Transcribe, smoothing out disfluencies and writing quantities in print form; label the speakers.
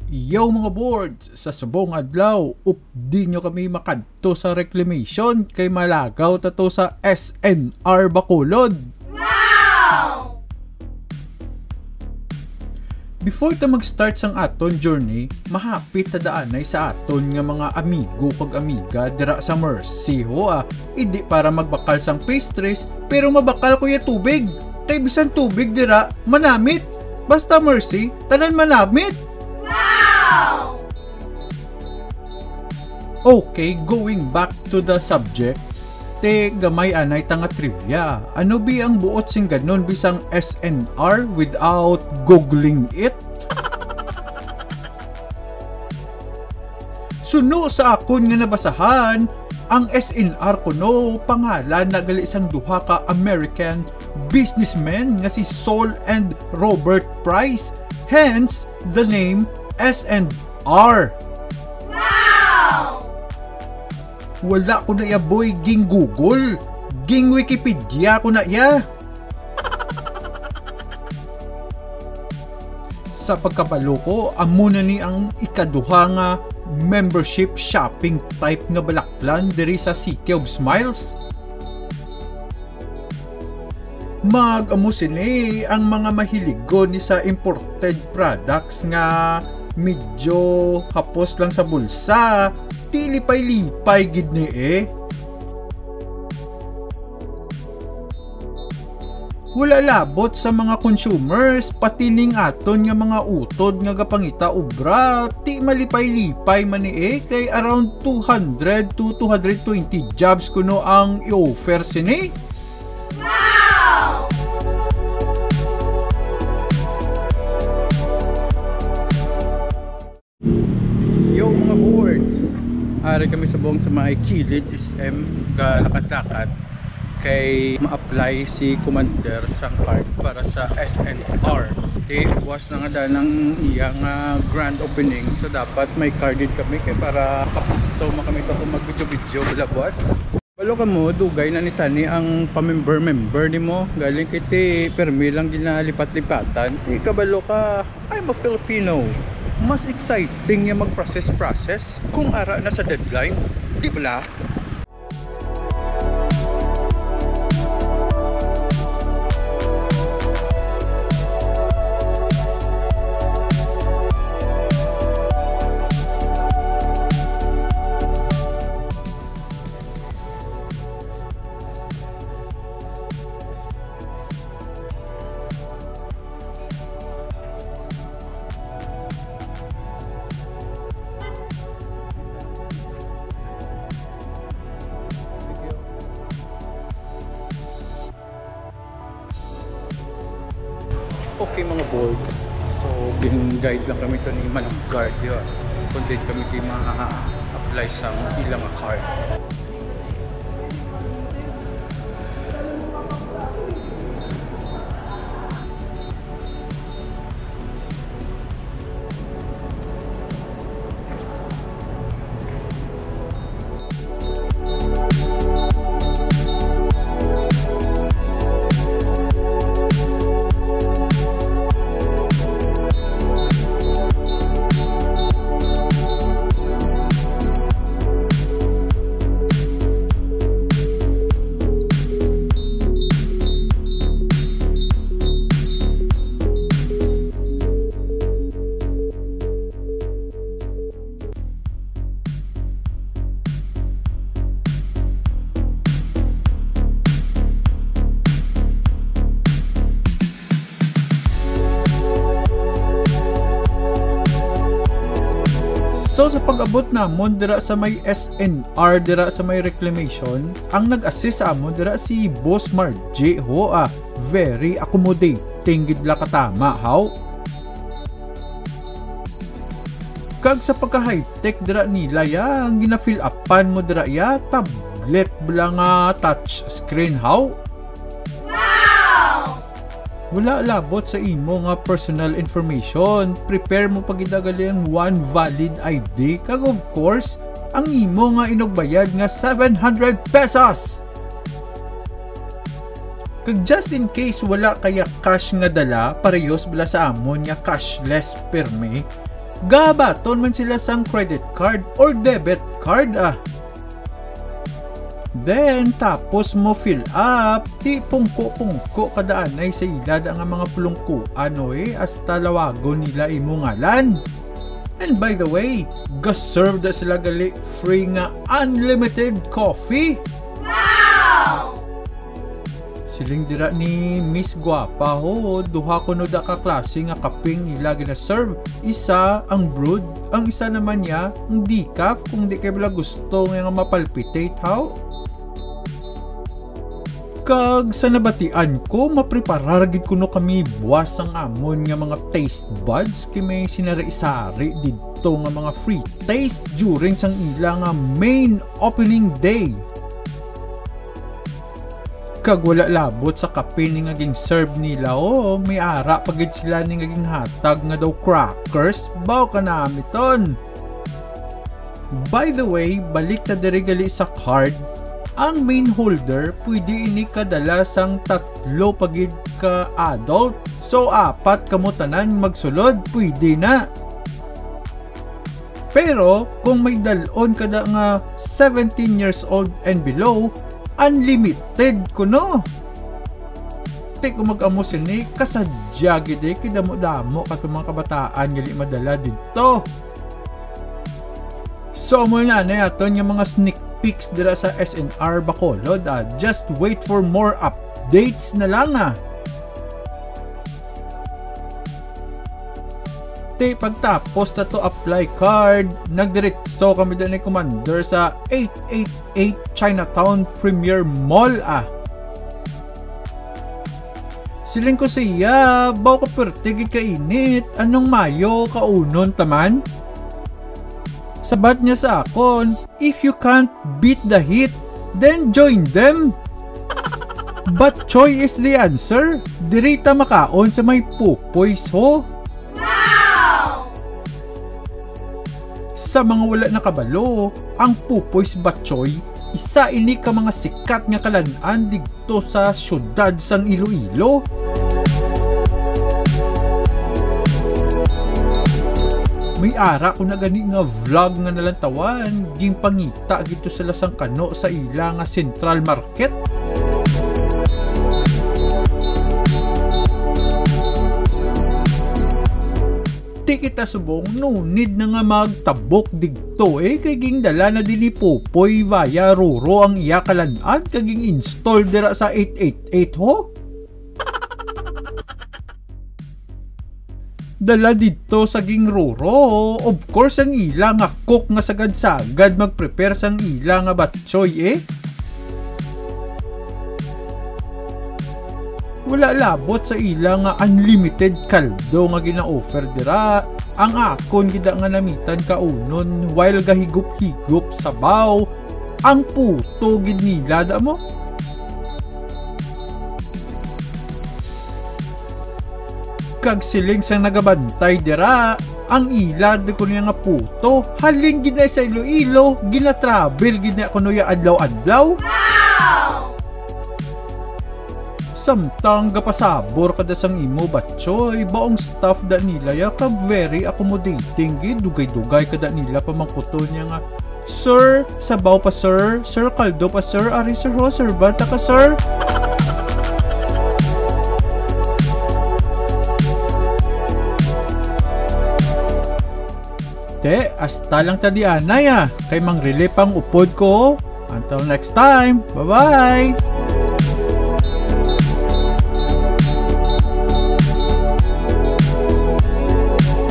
Speaker 1: Yo mga boards, sa subong adlaw, updi nyo kami makadto sa reclamation kay malagaw tato sa SNR Bacolod. Wow! Before ta mag-start sang aton journey, mahapit ta daanay sa aton nga mga amigo kag amiga dira sa Mercy ho Hindi para magbakal sang pastries, pero mabakal ko ya tubig. Kay bisan tubig dira, manamit. Basta Mercy, tanan manamit. Okay, going back to the subject, te gamay anay tanga trivia. Ano bi ang buot sing ganon bisang SNR without googling it? Suno sa akon nga nabasahan, ang SNR kuno pangalan na gali sang duha ka American businessmen nga si Saul and Robert Price. Hence the name SNR. Wala ko na ya boy ging Google, ging Wikipedia ko na ya. Sa pagkabalo ko, amo na ni ang ikaduha nga membership shopping type nga balaklan diri sa City of Smiles. Mag-amo sini ang mga mahiligon ni sa imported products nga medyo hapos lang sa bulsa. Tilipay-lipay gid ni Wala labot sa mga consumers, pati ning aton nga mga utod nga gapangita ubra, ti malipay-lipay man ni kay around 200 to 220 jobs kuno ang i-offer sini. Yo mga boards, ari kami sa buong sa mga kilid SM galakad-lakad kay ma-apply si commander sang card para sa SNR. Was na nga dahil ng iyang grand opening, so dapat may carded kami kay para kapisto kami ito kung mag-video-video balabwas. Walo ka mo, dugay na ni Tani ang pamember-member ni mo. Galing kay ti permi lang ginalipat-lipatan. Ti kabalo ka, I'm a Filipino. Mas exciting yung mag-process kung ara na sa deadline, di ba? Okay mga boards, so guide lang kami ito ni Manang Guard yun. Content kami di ma-apply sa ilang card. So sa pag-abot namon dira sa may SNR dira sa may reclamation, ang nag-assist sa amon dira si Boss Margie ho very accommodating gid la katama how. Kag sa pagka-high-tech dira nila ya, ang gina-fill upan mo dira ya tablet bala nga touch screen how. Wala labot sa imo nga personal information. Prepare mo pagidagali ang one valid ID. Kag of course, ang imo nga inugbayad nga 700 pesos. Kag just in case wala kaya cash nga dala, parehos bala sa amon nga cashless perme. gabaton man sila sang credit card or debit card Then, tapos mo fill up, ti pungko-pungko kadaanay sa ilad ang mga pulungkuan hasta lawagon nila imo ngalan. And by the way, ga-serve da sila gali free nga unlimited coffee. Wow! Siling dira ni Miss Guapa duha kuno da ka klase nga kaping ila gina-serve. Isa ang brewed, ang isa naman niya ang decaf kung di kay bala gusto nga mapalpitate Kag sa nabatian ko, mapreparar gid kuno kami buwas ang amon nga mga taste buds kay may sinari-sari didto nga mga free taste during sang ila nga main opening day. Kag wala labot sa kape ni nga ging serve nila may ara pagid sila ni nga ging hatag nga daw crackers baw ka namiton. By the way, balik ta diri gali sa card. Ang main holder pwede ini kadala sang 3 pagid ka adult. So 4 kamo tanan magsulod pwede na. Pero kung may dalon kada nga 17 years old and below, unlimited kuno. Te kung mag-amo sini kasadya gid kidamo-damo katong mga kabataan gali madala didto. So mo na aton nga mga sneak peeks dira sa SNR Bacolod just wait for more updates na lang Te pagtapos na to apply card, nagdiretso kami doon ni Commander sa 888 Chinatown Premier Mall Siling ko siya, baw ka pertigid ka init, anong mayo kaunon taman? Sabat niya sa akon, if you can't beat the heat, then join them. But choy is the answer. Dirita makaon sa may pupoys Wow! Sa mga wala nakabalo, ang pupoys batchoy, isa ini ka mga sikat nga kalan-an digto sa syudad sang Iloilo. May ara ko na gani nga vlog nga nalantawan, ging pangita gito sa lasang kano sa ila nga Central Market. Di kita subong, no need na nga magtabok digto kay ging dala na dili popoy via Roro ang iya kalan-an kaging install dira sa 888 Dala dito sa ging Roro, of course ang ila nga cook nga sagad-sagad mag-prepare sang ila nga batchoy Wala labot sa ila nga unlimited kaldo nga gina-offer dira. Ang akon gida nga namitan kaunon while gahigup-higup sabaw. Ang puto gid nila da mo. Kag siling sang nagabantay dira, ang ilad ko niya nga puto, halin gid na sa Iloilo, gina-travel gid na kuno ya adlaw-adlaw. Wow! Samtang gapasabor kada sang imo batchoy, baong staff da nila ya kag very accommodating gid, dugay-dugay kada nila pamangkuton niya nga, "Sir, sabaw pa sir, sir kaldo pa sir, ari sir ho, servanta ka sir." Te, hasta lang tadianay kay mang relay pang upod ko. Until next time, bye-bye!